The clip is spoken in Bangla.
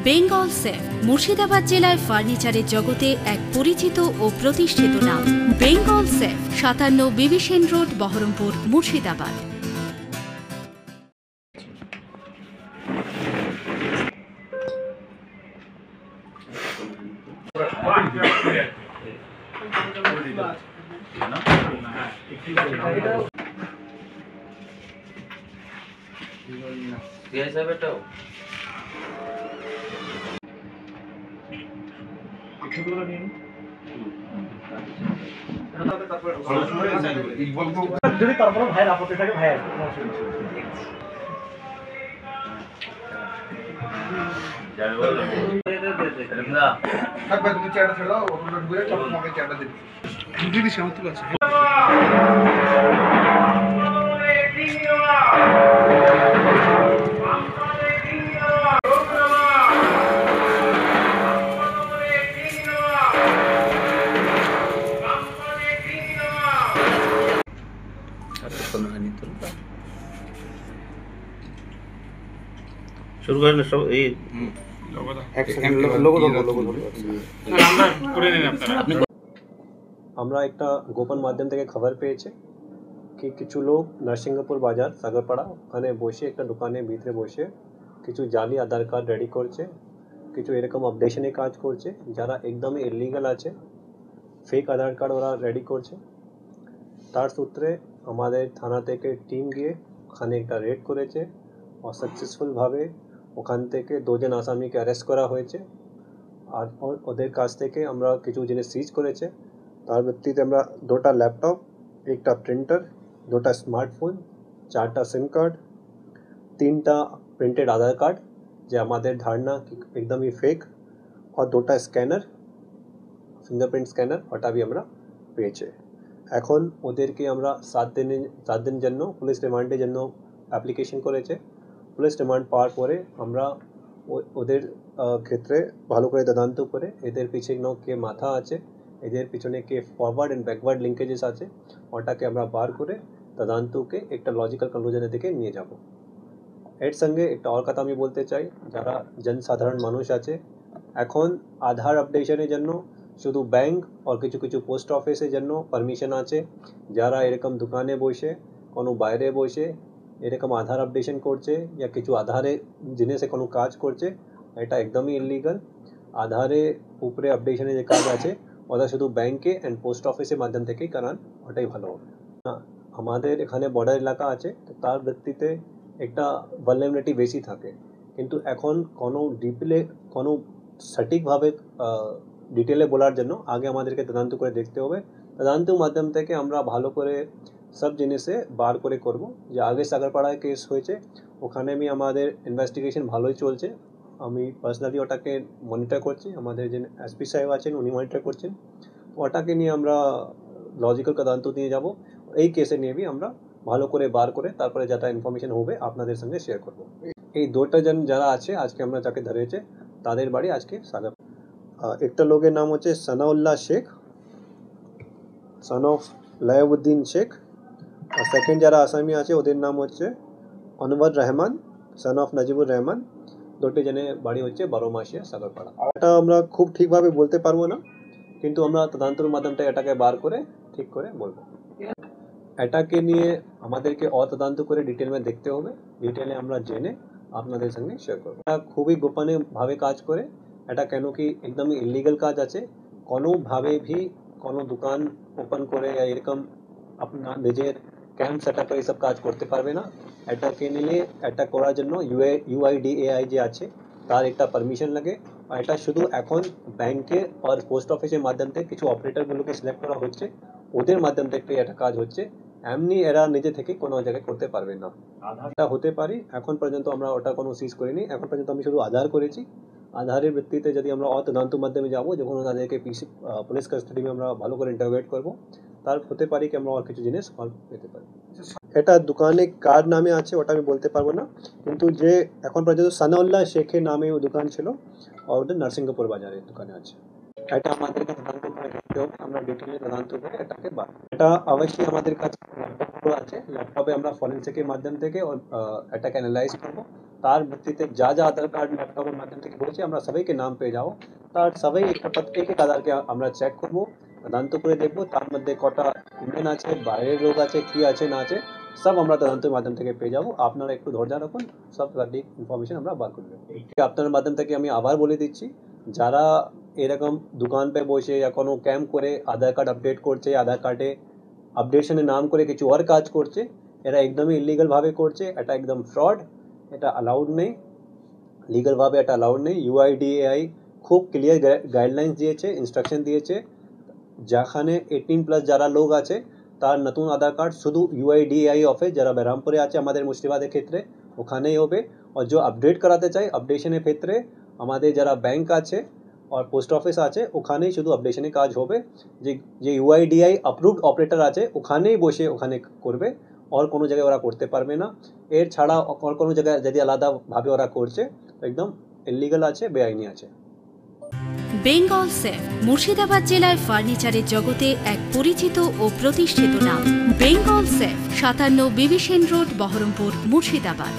বেঙ্গল সেফ মুর্শিদাবাদ জেলায় ফার্নিচারের জগতে এক পরিচিত ও প্রতিষ্ঠিত নাম। বেঙ্গল সেফ 57 বিবি সেন রোড, বহরমপুর, মুর্শিদাবাদ। যদি তারপরে ভাইয়ের আপত্তি থাকে ভাই আসবে। তুমি চেয়ারটা ছেড়ে দাও, ওখানে ঢুকে তোমাকে চেয়ারটা দিবি। দিদি সামর্থ্য আছে। শুরু করেন সব এই আমরা একটা গোপন মাধ্যম থেকে খবর পেয়েছি কি কিছু লোক নরসিংহপুর বাজার সাগরপাড়া ওখানে বসে একটা দোকানের ভিতরে বসে কিছু জালি আধার কার্ড রেডি করছে, কিছু এরকম আপডেশনে কাজ করছে যারা একদমই ইলিগাল আছে, ফেক আধার কার্ড ওরা রেডি করছে। তার সূত্রে আমাদের থানা থেকে টিম গিয়ে ওখানে একটা রেড করেছে और সাকসেসফুলভাবে ওখান থেকে 2 জন আসামিকে অ্যারেস্ট করা হয়েছে। আর ওদের কাছ থেকে আমরা কিছু জিনিস সিজ করেছে। তার ভিত্তিতে আমরা 2টা ল্যাপটপ, একটা প্রিন্টার, 2টা স্মার্টফোন, 4টা সিম কার্ড, 3টা প্রিন্টেড আধার কার্ড যে আমাদের ধারণা একদমই ফেক, আর 2টা স্ক্যানার, ফিঙ্গারপ্রিন্ট স্ক্যানার, ওটা भी আমরা পেয়েছে। এখন ওদেরকে আমরা 7 দিন জন্য পুলিশ রিমান্ডের জন্য অ্যাপ্লিকেশন করেছে। পুলিশ রিমান্ড পাওয়ার পরে আমরা ওদের ক্ষেত্রে ভালো করে তদন্ত করে এদের পিছনে কে মাথা আছে, এদের পিছনে কে ফরওয়ার্ড অ্যান্ড ব্যাকওয়ার্ড লিঙ্কেজেস আছে, ওটাকে আমরা বার করে তদন্তকে একটা লজিক্যাল কনক্লুশনের দিকে নিয়ে যাব। এর সঙ্গে একটা আর কথা আমি বলতে চাই, যারা জনসাধারণ মানুষ আছে এখন আধার আপডেশনের জন্য শুধু ব্যাংক আর কিছু পোস্ট অফিসের জন্য পারমিশন আছে। যারা এরকম দোকানে বসে কোনো বাইরে বসে এরকম আধার আপডেশন করছে या কিছু আধারে জিনিসে কোনো কাজ করছে, এটা একদমই ইলিগাল। আধারে উপরে আপডেশনের যে কাজ আছে ওটা শুধু ব্যাংকে অ্যান্ড পোস্ট অফিসের মাধ্যম থেকেই করান, ওটাই ভালো হবে। আমাদের এখানে বর্ডার এলাকা আছে, তো তার ভিত্তিতে একটা ভালনারেবিলিটি বেশি থাকে, কিন্তু এখন কোনো কোনো সঠিকভাবে ডিটেলে বলার জন্য আগে আমাদেরকে তদন্ত করে দেখতে হবে। তদন্তের মাধ্যম থেকে আমরা ভালো করে সব জিনিসে বার করে করব। যে আগে সাগরপাড়ায় কেস হয়েছে ওখানে আমি আমাদের ইনভেস্টিগেশন ভালোই চলছে, আমি পার্সোনালি ওটাকে মনিটর করছি, আমাদের যে এসপি সাহেব আছেন উনি মনিটর করছেন। ওটাকে নিয়ে আমরা লজিক্যাল তদন্ত নিয়ে যাব। এই কেসে নিয়ে আমরা ভালো করে বার করে তারপরে যেটা ইনফরমেশন হবে আপনাদের সঙ্গে শেয়ার করব। এই 2টা জন যারা আছে আজকে আমরা যাকে ধরেছে তাদের বাড়ি আজকে সাগর। একটা লোকের নাম হচ্ছে সানাউল্লাহ শেখ, সন অফ লায়াবুদ্দিন শেখ, আর সেকেন্ড যারা আসামি আছে ওদের নাম হচ্ছে অনওয়ার রহমান, সন অফ নাজিবুর রহমান। 2টি জনের বাড়ি হচ্ছে 12 মাসিয়া সাগরপাড়া। এটা আমরা খুব ঠিকভাবে বলতে পারবো না, কিন্তু আমরা তদন্তের মাধ্যমে এটাকে বার করে ঠিক করে বলবো। এটাকে নিয়ে আমাদেরকে তদন্ত করে ডিটেলে দেখতে হবে, ডিটেলে আমরা জেনে আপনাদের সঙ্গে শেয়ার করবো। এটা খুবই গোপনীয়ভাবে কাজ করে, এটা কেন কি একদমই ইলিগাল কাজ আছে। কোনোভাবে भी কোনো দোকান ওপেন করে এরকম আপনার নিজের ক্যাম্প সেট আপ এইসব কাজ করতে পারবে না। এটাকে নিয়ে এটা করার জন্য UIDAI যে আছে তার একটা পারমিশন লাগে। আর এটা শুধু এখন ব্যাংকে আর পোস্ট অফিসের মাধ্যম থেকে কিছু অপারেটরগুলোকে সিলেক্ট করা হচ্ছে, ওদের মাধ্যম থেকে এটা কাজ হচ্ছে। এমনি এরা নিজে থেকে কোনো জায়গায় করতে পারবে না। আধারটা হতে পারি, এখন পর্যন্ত আমরা ওটা কোনো সিজ করিনি। এখন পর্যন্ত আমি শুধু আধার করেছি। আধারের ভিত্তিতে যদি আমরা তদন্তের মাধ্যমে যাবো, যখন তাদেরকে পুলিশ কাস্টাডিতে আমরা ভালো করে ইন্টারোগেট করবো, তার হতে পারি কি আমরা আর কিছু জিনিস পেতে পারি। এটা দোকানে কার নামে আছে ওটা আমি বলতে পারবো না, কিন্তু যে এখন পর্যন্ত সানাউল্লাহ শেখের নামে ও দোকান ছিল, আর ওটা নরসিংহপুর বাজারে দোকানে আছে। এটা আমাদেরকে তদন্ত করে দেখতে হবে, আমরা ডিটেলে তদন্ত করে এটাকে এটা অবশ্যই আমাদের কাছে ল্যাপটপগুলো আছে, ল্যাপটপে আমরা ফরেন্সিকের মাধ্যম থেকে এটাকে অ্যানালাইজ করবো, তার ভিত্তিতে যা যা আধার কার্ড ল্যাপটপের মাধ্যম থেকে বলছি আমরা সবাইকে নাম পেয়ে যাবো, তার সবাই একটা প্রত্যেক আধারকে আমরা চেক করবো, তদন্ত করে দেখবো তার মধ্যে কটা ইন্ডিয়ান আছে, বাইরের লোক আছে, কি আছে না আছে সব আমরা তদন্তের মাধ্যম থেকে পেয়ে যাবো। আপনারা একটু ধৈর্য রাখুন, সব সঠিক ইনফরমেশন আমরা বার করে দেবো। আপনার মাধ্যম থেকে আমি আবার বলে দিচ্ছি, যারা এরকম দোকান पे বসে या কোনো ক্যাম্প করে আধার কার্ড আপডেট করছে, আধার কার্ডে আপডেশনের নাম করে কিছু আর কাজ করছে, এরা একদমই ইলিগাল ভাবে করছে, এটা একদম ফ্রড, এটা অ্যালাউড নেই, লিগাল ভাবে এটা অ্যালাউড নেই। ইউআইডিএআই খুব ক্লিয়ার গাইডলাইন্স দিয়েছে, ইনস্ট্রাকশন দিয়েছে, যেখানে 18+ যারা লোক আছে তার নতুন আধার কার্ড শুধু ইউআইডিএআই অফিস যারা বেরামপুরে আছে আমাদের মুর্শিদাবাদের ক্ষেত্রে ওখানেই হবে, আর যে আপডেট করাতে চাই আপডেশনের ক্ষেত্রে আমাদের যারা ব্যাংক আছে আর পোস্ট অফিস আছে ওখানেই শুধু আপডেশনের কাজ হবে, যে ইউআইডিআই অ্যাপ্রুভড অপারেটর আছে ওখানেই বসে ওখানে করবে, আর কোনো জায়গায় ওরা করতে পারবে না। এর ছাড়া আর কোনো জায়গায় যদি আলাদাভাবে ওরা করছে একদম ইলিগাল আছে, বেআইনি আছে। বেঙ্গল সেফ মুর্শিদাবাদ জেলায় ফার্নিচারের জগতে এক পরিচিত ও প্রতিষ্ঠিত নাম। Bengal safe 57 বিবিসেন road, Baharampur, Murshidabad.